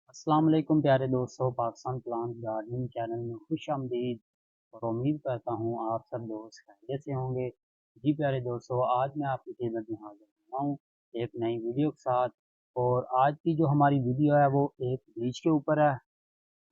अस्सलाम वालेकुम प्यारे दोस्तों, पाकिस्तान प्लांट गार्डनिंग चैनल में खुश आमदीद। और उम्मीद करता हूँ आप सब दोस्त खैरियत से होंगे। जी प्यारे दोस्तों, आज मैं आपकी खिदमत में हाजिर हुआ हूँ एक नई वीडियो के साथ। और आज की जो हमारी वीडियो है वो एक बीज के ऊपर है,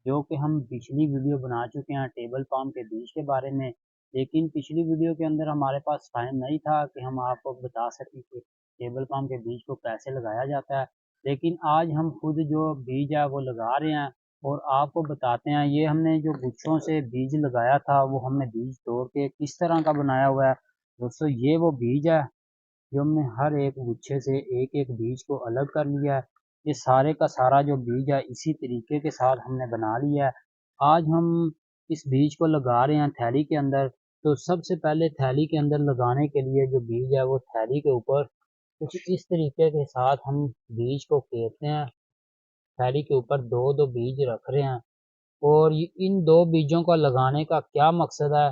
जो कि हम पिछली वीडियो बना चुके हैं टेबल पाम के बीज के बारे में। लेकिन पिछली वीडियो के अंदर हमारे पास टाइम नहीं था कि हम आपको बता सकें कि टेबल पाम के बीज को कैसे लगाया जाता है। लेकिन आज हम खुद जो बीज है वो लगा रहे हैं और आपको बताते हैं। ये हमने जो गुच्छों से बीज लगाया था वो हमने बीज तोड़ के किस तरह का बनाया हुआ है। दोस्तों, ये वो बीज है जो हमने हर एक गुच्छे से एक एक बीज को अलग कर लिया है। ये सारे का सारा जो बीज है इसी तरीके के साथ हमने बना लिया है। आज हम इस बीज को लगा रहे हैं थैली के अंदर। तो सबसे पहले थैली के अंदर लगाने के लिए जो बीज है वो थैली के ऊपर कुछ इस तरीके के साथ हम बीज को फेरते हैं। थैली के ऊपर दो दो बीज रख रहे हैं। और इन दो बीजों को लगाने का क्या मकसद है?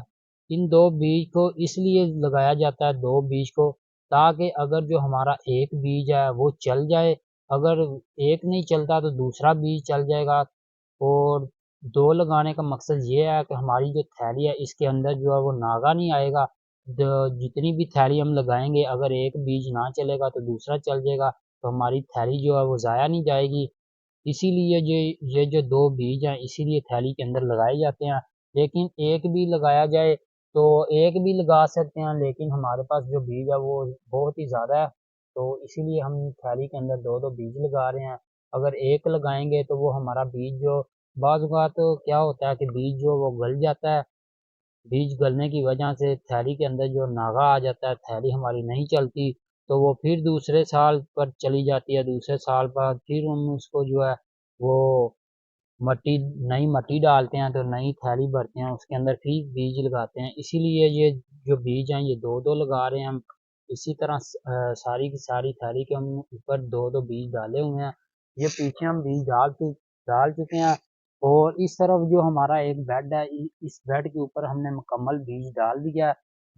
इन दो बीज को इसलिए लगाया जाता है, दो बीज को, ताकि अगर जो हमारा एक बीज है वो चल जाए, अगर एक नहीं चलता तो दूसरा बीज चल जाएगा। और दो लगाने का मकसद ये है कि हमारी जो थैली है इसके अंदर जो है वो नागा नहीं आएगा। जितनी भी थैली हम लगाएंगे, अगर एक बीज ना चलेगा तो दूसरा चल जाएगा, तो हमारी थैली जो है वो ज़ाया नहीं जाएगी। इसीलिए ये जो दो बीज हैं इसीलिए थैली के अंदर लगाए जाते हैं। लेकिन एक भी लगाया जाए तो एक भी लगा सकते हैं, लेकिन हमारे पास जो बीज है वो बहुत ही ज़्यादा है, तो इसीलिए हम थैली के अंदर दो दो बीज लगा रहे हैं। अगर एक लगाएंगे तो वो हमारा बीज जो बाज़ औक़ात क्या होता है कि बीज जो वो गल जाता है। बीज गलने की वजह से थैली के अंदर जो नागा आ जाता है, थैली हमारी नहीं चलती, तो वो फिर दूसरे साल पर चली जाती है। दूसरे साल बाद फिर हम उसको जो है वो मट्टी नई मट्टी डालते हैं, तो नई थैली भरते हैं, उसके अंदर फिर बीज लगाते हैं। इसीलिए ये जो बीज हैं ये दो दो लगा रहे हैं हम। इसी तरह सारी की सारी थैली के हम ऊपर दो दो बीज डाले हुए हैं। ये पीछे हम बीज डाल चुके हैं। और इस तरफ जो हमारा एक बेड है, इस बेड के ऊपर हमने मुकम्मल बीज डाल दिया है।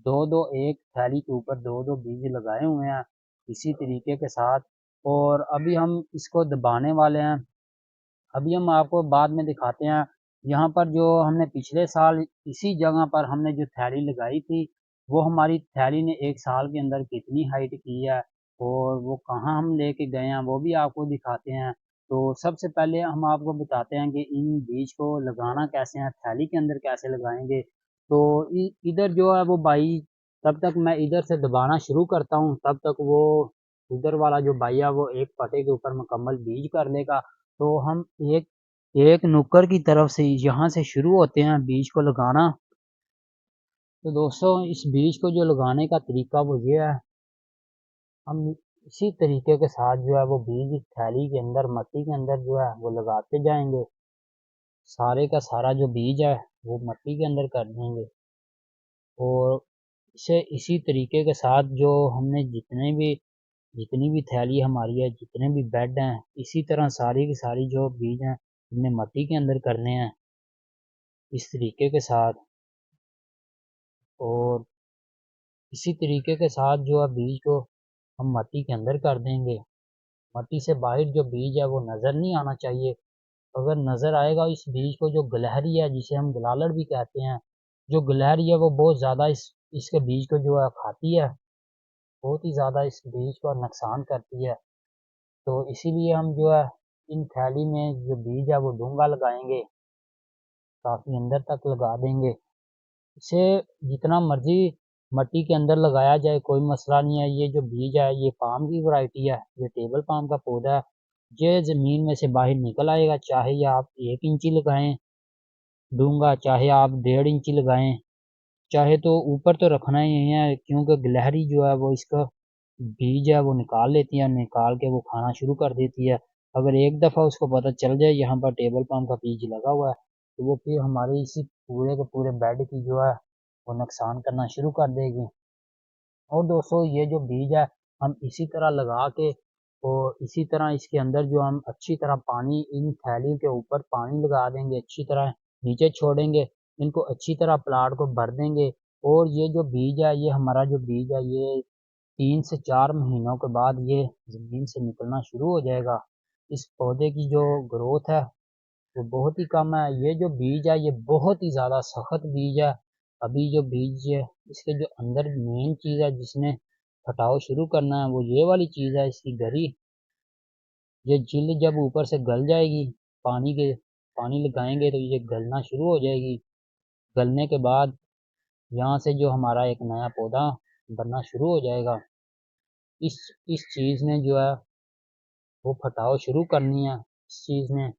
दो दो एक थैली के ऊपर दो दो बीज लगाए हुए हैं इसी तरीके के साथ। और अभी हम इसको दबाने वाले हैं। अभी हम आपको बाद में दिखाते हैं। यहाँ पर जो हमने पिछले साल इसी जगह पर हमने जो थैली लगाई थी, वो हमारी थैली ने एक साल के अंदर कितनी हाइट की है और वो कहाँ हम लेके गए हैं वो भी आपको दिखाते हैं। तो सबसे पहले हम आपको बताते हैं कि इन बीज को लगाना कैसे है, थैली के अंदर कैसे लगाएंगे। तो इधर जो है वो भाई, तब तक मैं इधर से दबाना शुरू करता हूँ, तब तक वो उधर वाला जो भाई है वो एक पटे के ऊपर मुकम्मल बीज कर लेगा। तो हम एक एक नुक्कड़ की तरफ से यहाँ से शुरू होते हैं बीज को लगाना। तो दोस्तों, इस बीज को जो लगाने का तरीका वो ये है। हम इसी तरीके के साथ जो है वो बीज थैली के अंदर मट्टी के अंदर जो है वो लगाते जाएंगे। सारे का सारा जो बीज है वो मट्टी के अंदर कर देंगे। और इसे इसी तरीके के साथ जो हमने जितनी भी थैली हमारी है, जितने भी बेड हैं, इसी तरह सारी की सारी जो बीज हैं हमने मट्टी के अंदर करने हैं इस तरीके के साथ। और इसी तरीके के साथ जो है बीज को हम मट्टी के अंदर कर देंगे। मट्टी से बाहर जो बीज है वो नज़र नहीं आना चाहिए। अगर नज़र आएगा इस बीज को, जो गिलहरी है जिसे हम गलालड़ भी कहते हैं, जो गिलहरी है वो बहुत ज़्यादा इसके बीज को जो है खाती है, बहुत ही ज़्यादा इस बीज को नुकसान करती है। तो इसीलिए हम जो है इन थैली में जो बीज है वो डूंगा लगाएंगे, काफ़ी अंदर तक लगा देंगे। इसे जितना मर्जी मट्टी के अंदर लगाया जाए कोई मसला नहीं है। ये जो बीज है ये पाम की वैरायटी है, ये टेबल पाम का पौधा है। ये ज़मीन में से बाहर निकल आएगा, चाहे ये आप 1 इंची लगाएं डूंगा, चाहे आप 1.5 इंची लगाएं, चाहे तो ऊपर तो रखना ही है, क्योंकि गिलहरी जो है वो इसका बीज है वो निकाल लेती है, निकाल के वो खाना शुरू कर देती है। अगर एक दफ़ा उसको पता चल जाए यहाँ पर टेबल पाम का बीज लगा हुआ है, तो वो फिर हमारे इसी पूरे के पूरे बेड की जो है वो नुकसान करना शुरू कर देगी। और दोस्तों, ये जो बीज है हम इसी तरह लगा के और इसी तरह इसके अंदर जो हम अच्छी तरह पानी, इन थैली के ऊपर पानी लगा देंगे, अच्छी तरह नीचे छोड़ेंगे, इनको अच्छी तरह प्लाट को भर देंगे। और ये जो बीज है, ये हमारा जो बीज है ये 3 से 4 महीनों के बाद ये ज़मीन से निकलना शुरू हो जाएगा। इस पौधे की जो ग्रोथ है वो बहुत ही कम है। ये जो बीज है ये बहुत ही ज़्यादा सख्त बीज है। अभी जो बीज है इसके जो अंदर मेन चीज़ है जिसने फटाव शुरू करना है वो ये वाली चीज़ है, इसकी गरी। ये जिल्द जब ऊपर से गल जाएगी, पानी लगाएंगे तो ये गलना शुरू हो जाएगी। गलने के बाद यहाँ से जो हमारा एक नया पौधा बनना शुरू हो जाएगा। इस इस चीज़ ने जो है वो फटाव शुरू करनी है इस चीज़ ने।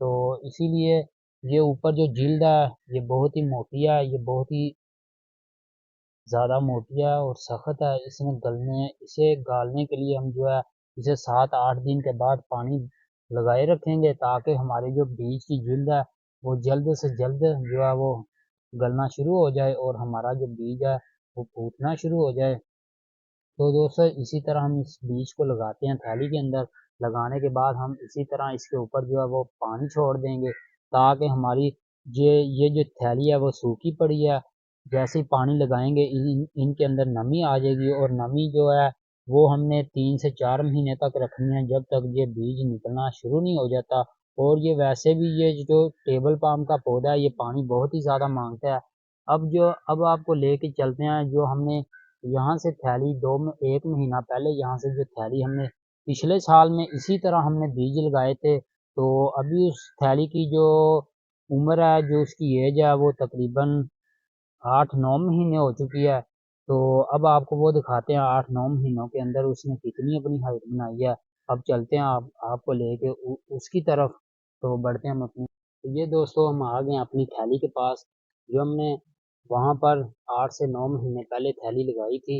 तो इसीलिए ये ऊपर जो जिल्द है ये बहुत ही मोटी है, ये बहुत ही ज़्यादा मोटी है और सख्त है। इसे गालने के लिए हम जो है इसे 7-8 दिन के बाद पानी लगाए रखेंगे ताकि हमारे जो बीज की जिल्द है वो जल्द से जल्द जो है वो गलना शुरू हो जाए और हमारा जो बीज है वो फूटना शुरू हो जाए। तो दोस्तों इसी तरह हम इस बीज को लगाते हैं थैली के अंदर। लगाने के बाद हम इसी तरह इसके ऊपर जो है वो पानी छोड़ देंगे ताकि हमारी ये जो थैली है वो सूखी पड़ी है। जैसे ही पानी लगाएंगे इनके अंदर नमी आ जाएगी और नमी जो है वो हमने 3 से 4 महीने तक रखनी है जब तक ये बीज निकलना शुरू नहीं हो जाता। और ये वैसे भी ये जो टेबल पाम का पौधा है ये पानी बहुत ही ज़्यादा मांगता है। अब आपको लेके चलते हैं जो हमने यहाँ से थैली 1 महीना पहले यहाँ से जो थैली हमने पिछले साल में इसी तरह हमने बीज लगाए थे। तो अभी उस थैली की जो उम्र है, जो उसकी एज है वो तकरीबन 8-9 महीने हो चुकी है। तो अब आपको वो दिखाते हैं 8-9 महीनों के अंदर उसने कितनी अपनी हाइट बनाई है। अब चलते हैं आपको लेके उसकी तरफ। तो बढ़ते हैं हम अपनी। तो ये दोस्तों हम आ गए हैं अपनी थैली के पास जो हमने वहाँ पर 8 से 9 महीने पहले थैली लगाई थी।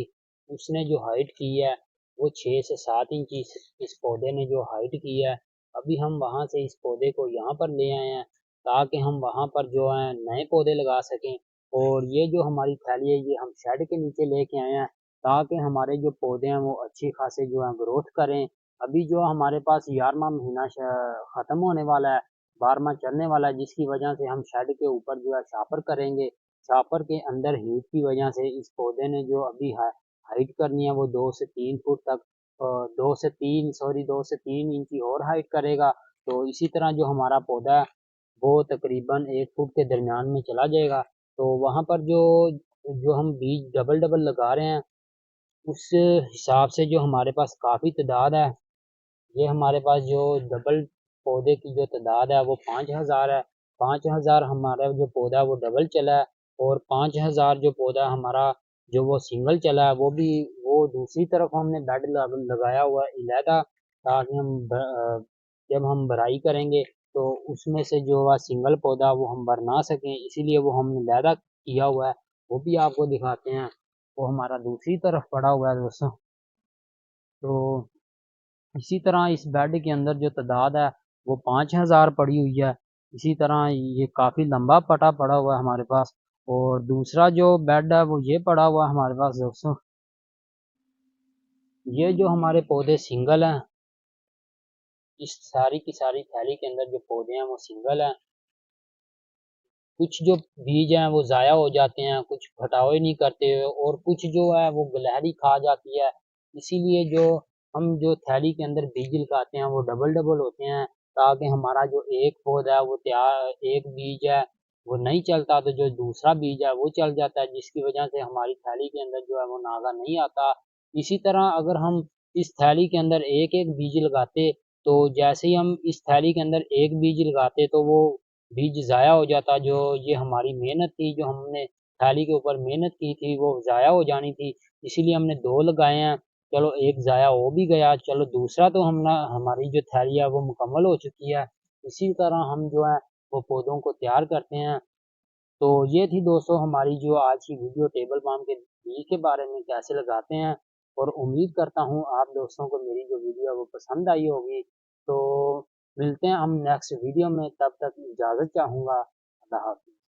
उसने जो हाइट की है वो 6 से 7 इंच इस पौधे ने जो हाइट की है। अभी हम वहाँ से इस पौधे को यहाँ पर ले आए हैं ताकि हम वहाँ पर जो है नए पौधे लगा सकें। और ये जो हमारी थैली है ये हम शेड के नीचे लेके आए हैं ताकि हमारे जो पौधे हैं वो अच्छी खासे जो है ग्रोथ करें। अभी जो हमारे पास 11वां महीना ख़त्म होने वाला है, 12वां चलने वाला है, जिसकी वजह से हम शेड के ऊपर जो है छापर करेंगे। छापर के अंदर हीट की वजह से इस पौधे ने जो अभी हाइट करनी है वो 2 से 3 फुट तक 2 से 3 और हाइट करेगा। तो इसी तरह जो हमारा पौधा है वो तकरीबन 1 फुट के दरमियान में चला जाएगा। तो वहाँ पर जो जो हम बीज डबल डबल लगा रहे हैं उस हिसाब से जो हमारे पास काफ़ी तादाद है। ये हमारे पास जो डबल पौधे की जो तादाद है वो 5,000 है। 5,000 हमारा जो पौधा है वो डबल चला है और 5,000 जो पौधा हमारा जो वो सिंगल चला है वो दूसरी तरफ हमने बेड लगाया हुआ है अलहदा ताकि जब हम भराई करेंगे तो उसमें से जो है सिंगल पौधा वो हम भर ना सकें, इसीलिए वो हमने अलहदा किया हुआ है। वो भी आपको दिखाते हैं। वो हमारा दूसरी तरफ पड़ा हुआ है दोस्तों। तो इसी तरह इस बेड के अंदर जो तादाद है वो 5,000 पड़ी हुई है। इसी तरह ये काफ़ी लंबा पटा पड़ा हुआ है हमारे पास। और दूसरा जो बेड है वो ये पड़ा हुआ है हमारे पास दोस्तों। ये जो हमारे पौधे सिंगल हैं, इस सारी की सारी थैली के अंदर जो पौधे हैं वो सिंगल हैं। कुछ जो बीज हैं वो ज़ाया हो जाते हैं, कुछ फटावे नहीं करते और कुछ जो है वो गिलहरी खा जाती है। इसीलिए जो हम जो थैली के अंदर बीज लगाते हैं वो डबल डबल होते हैं ताकि हमारा जो एक पौधा है वो एक बीज है वो नहीं चलता तो जो दूसरा बीज है वो चल जाता है, जिसकी वजह से हमारी थैली के अंदर जो है वो नागा नहीं आता। इसी तरह अगर हम इस थैली के अंदर एक एक बीज लगाते तो जैसे ही हम इस थैली के अंदर एक बीज लगाते तो वो बीज ज़ाया हो जाता। जो ये हमारी मेहनत थी, जो हमने थाली के ऊपर मेहनत की थी वो ज़ाया हो जानी थी। इसीलिए हमने 2 लगाए हैं। चलो एक ज़ाया हो भी गया, चलो दूसरा तो हमारी जो थैली है वो मुकम्मल हो चुकी है। इसी तरह हम जो है वो पौधों को तैयार करते हैं। तो ये थी दोस्तों हमारी जो आज की वीडियो टेबल पाम के बीज के बारे में कैसे लगाते हैं। और उम्मीद करता हूँ आप दोस्तों को मेरी जो वीडियो है वो पसंद आई होगी। तो मिलते हैं हम नेक्स्ट वीडियो में, तब तक इजाज़त चाहूँगा। अल्लाह हाफ़िज़।